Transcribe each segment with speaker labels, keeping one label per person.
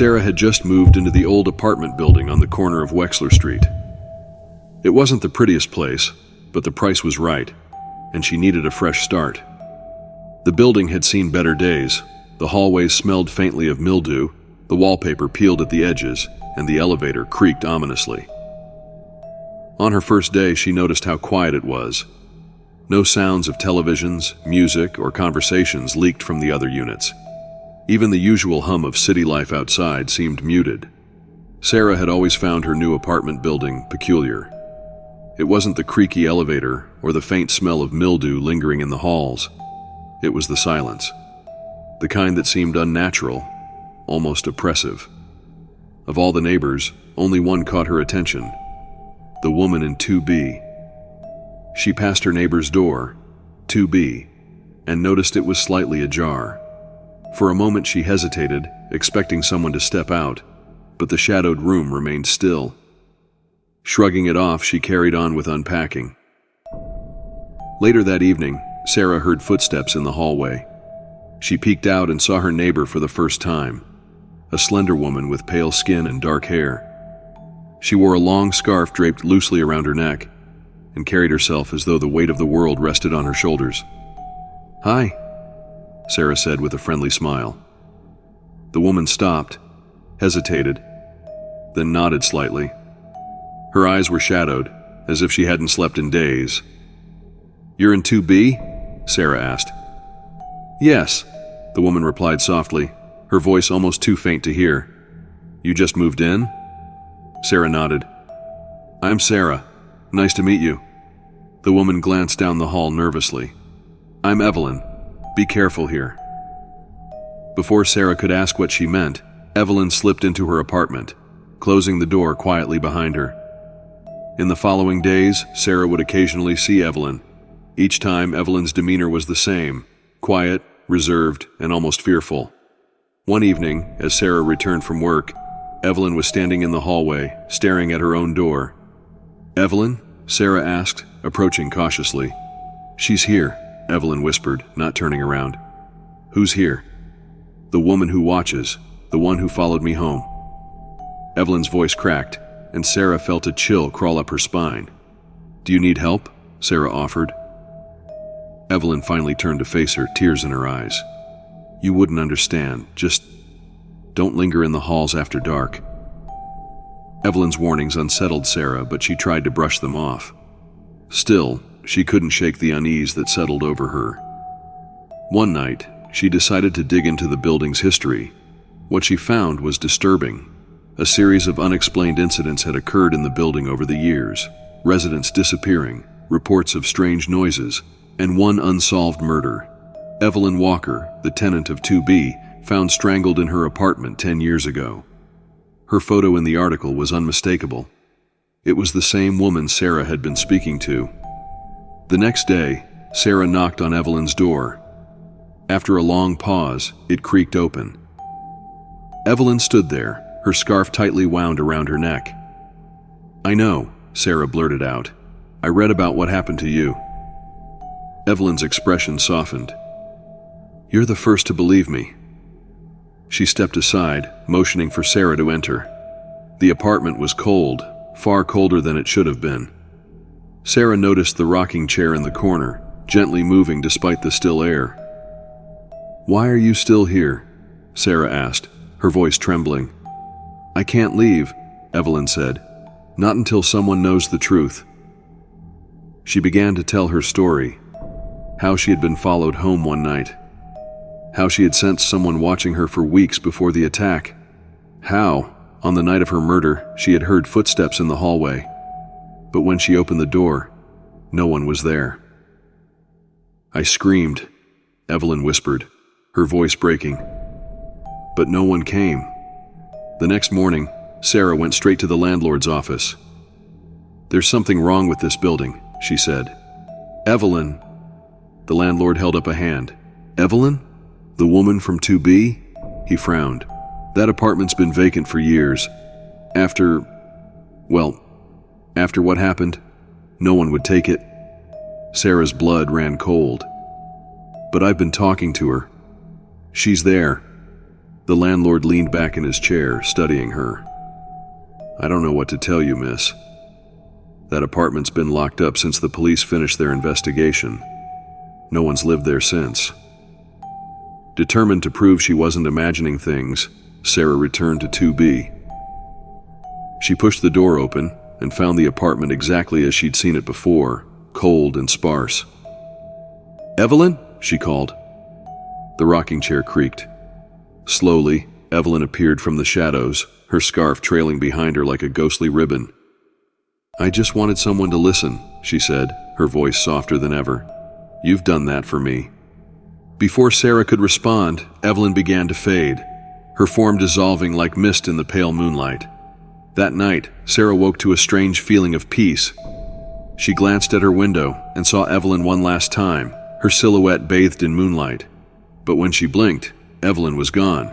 Speaker 1: Sarah had just moved into the old apartment building on the corner of Wexler Street. It wasn't the prettiest place, but the price was right, and she needed a fresh start. The building had seen better days. The hallways smelled faintly of mildew, the wallpaper peeled at the edges, and the elevator creaked ominously. On her first day, she noticed how quiet it was. No sounds of televisions, music, or conversations leaked from the other units. Even the usual hum of city life outside seemed muted. Sarah had always found her new apartment building peculiar. It wasn't the creaky elevator or the faint smell of mildew lingering in the halls. It was the silence. The kind that seemed unnatural, almost oppressive. Of all the neighbors, only one caught her attention. The woman in 2B. She passed her neighbor's door, 2B, and noticed it was slightly ajar. For a moment she hesitated, expecting someone to step out, but the shadowed room remained still. Shrugging it off, she carried on with unpacking. Later that evening, Sarah heard footsteps in the hallway. She peeked out and saw her neighbor for the first time, a slender woman with pale skin and dark hair. She wore a long scarf draped loosely around her neck and carried herself as though the weight of the world rested on her shoulders. "Hi," Sarah said with a friendly smile. The woman stopped, hesitated, then nodded slightly. Her eyes were shadowed, as if she hadn't slept in days. "You're in 2B?" Sarah asked. "Yes," the woman replied softly, her voice almost too faint to hear. "You just moved in?" Sarah nodded. "I'm Sarah. Nice to meet you." The woman glanced down the hall nervously. "I'm Evelyn. Be careful here." Before Sarah could ask what she meant, Evelyn slipped into her apartment, closing the door quietly behind her. In the following days, Sarah would occasionally see Evelyn. Each time, Evelyn's demeanor was the same, quiet, reserved, and almost fearful. One evening, as Sarah returned from work, Evelyn was standing in the hallway, staring at her own door. "Evelyn?" Sarah asked, approaching cautiously. "She's here," Evelyn whispered, not turning around. "Who's here?" "The woman who watches, the one who followed me home." Evelyn's voice cracked, and Sarah felt a chill crawl up her spine. "Do you need help?" Sarah offered. Evelyn finally turned to face her, tears in her eyes. "You wouldn't understand. Just don't linger in the halls after dark." Evelyn's warnings unsettled Sarah, but she tried to brush them off. Still, she couldn't shake the unease that settled over her. One night, she decided to dig into the building's history. What she found was disturbing. A series of unexplained incidents had occurred in the building over the years. Residents disappearing, reports of strange noises, and one unsolved murder. Evelyn Walker, the tenant of 2B, found strangled in her apartment 10 years ago. Her photo in the article was unmistakable. It was the same woman Sarah had been speaking to. The next day, Sarah knocked on Evelyn's door. After a long pause, it creaked open. Evelyn stood there, her scarf tightly wound around her neck. "I know," Sarah blurted out. "I read about what happened to you." Evelyn's expression softened. "You're the first to believe me." She stepped aside, motioning for Sarah to enter. The apartment was cold, far colder than it should have been. Sarah noticed the rocking chair in the corner, gently moving despite the still air. "Why are you still here?" Sarah asked, her voice trembling. "I can't leave," Evelyn said. "Not until someone knows the truth." She began to tell her story. How she had been followed home one night. How she had sensed someone watching her for weeks before the attack. How, on the night of her murder, she had heard footsteps in the hallway. But when she opened the door, no one was there. "I screamed," Evelyn whispered, her voice breaking. "But no one came." The next morning, Sarah went straight to the landlord's office. "There's something wrong with this building," she said. "Evelyn." The landlord held up a hand. "Evelyn? The woman from 2B?" He frowned. "That apartment's been vacant for years. After what happened, no one would take it." Sarah's blood ran cold. "But I've been talking to her. She's there." The landlord leaned back in his chair, studying her. "I don't know what to tell you, miss. That apartment's been locked up since the police finished their investigation. No one's lived there since." Determined to prove she wasn't imagining things, Sarah returned to 2B. She pushed the door open and found the apartment exactly as she'd seen it before, cold and sparse. "Evelyn?" she called. The rocking chair creaked. Slowly, Evelyn appeared from the shadows, her scarf trailing behind her like a ghostly ribbon. "I just wanted someone to listen," she said, her voice softer than ever. "You've done that for me." Before Sarah could respond, Evelyn began to fade, her form dissolving like mist in the pale moonlight. That night, Sarah woke to a strange feeling of peace. She glanced at her window and saw Evelyn one last time, her silhouette bathed in moonlight. But when she blinked, Evelyn was gone.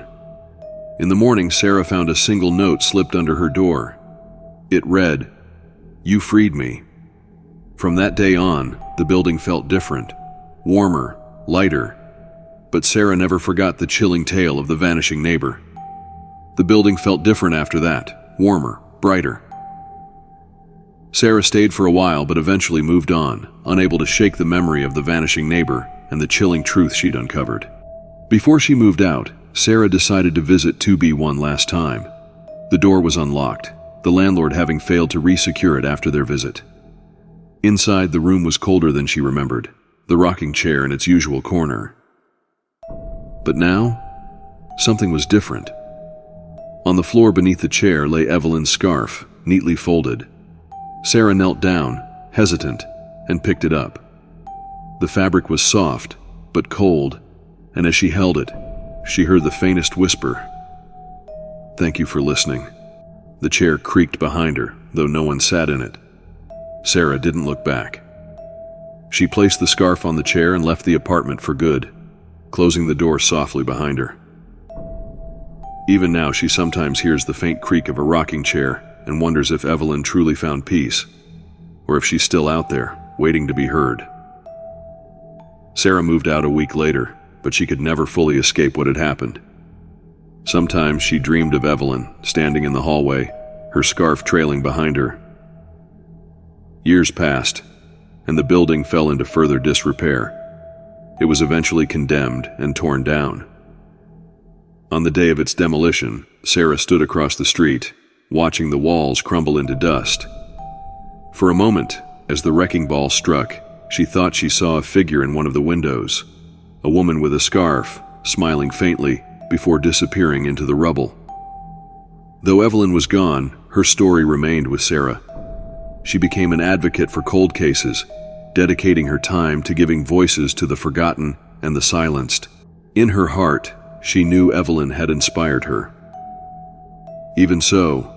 Speaker 1: In the morning, Sarah found a single note slipped under her door. It read, "You freed me." From that day on, the building felt different, warmer, lighter. But Sarah never forgot the chilling tale of the vanishing neighbor. The building felt different after that, warmer, brighter. Sarah stayed for a while but eventually moved on, unable to shake the memory of the vanishing neighbor and the chilling truth she'd uncovered. Before she moved out, Sarah decided to visit 2B one last time. The door was unlocked, the landlord having failed to re-secure it after their visit. Inside, the room was colder than she remembered, the rocking chair in its usual corner. But now, something was different. On the floor beneath the chair lay Evelyn's scarf, neatly folded. Sarah knelt down, hesitant, and picked it up. The fabric was soft, but cold, and as she held it, she heard the faintest whisper. "Thank you for listening." The chair creaked behind her, though no one sat in it. Sarah didn't look back. She placed the scarf on the chair and left the apartment for good, closing the door softly behind her. Even now, she sometimes hears the faint creak of a rocking chair and wonders if Evelyn truly found peace, or if she's still out there, waiting to be heard. Sarah moved out a week later, but she could never fully escape what had happened. Sometimes she dreamed of Evelyn, standing in the hallway, her scarf trailing behind her. Years passed, and the building fell into further disrepair. It was eventually condemned and torn down. On the day of its demolition, Sarah stood across the street, watching the walls crumble into dust. For a moment, as the wrecking ball struck, she thought she saw a figure in one of the windows, a woman with a scarf, smiling faintly before disappearing into the rubble. Though Evelyn was gone, her story remained with Sarah. She became an advocate for cold cases, dedicating her time to giving voices to the forgotten and the silenced. In her heart, she knew Evelyn had inspired her. Even so,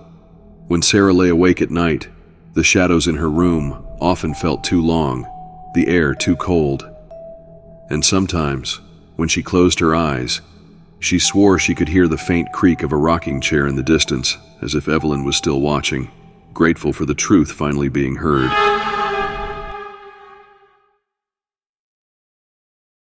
Speaker 1: when Sarah lay awake at night, the shadows in her room often felt too long, the air too cold. And sometimes, when she closed her eyes, she swore she could hear the faint creak of a rocking chair in the distance, as if Evelyn was still watching, grateful for the truth finally being heard.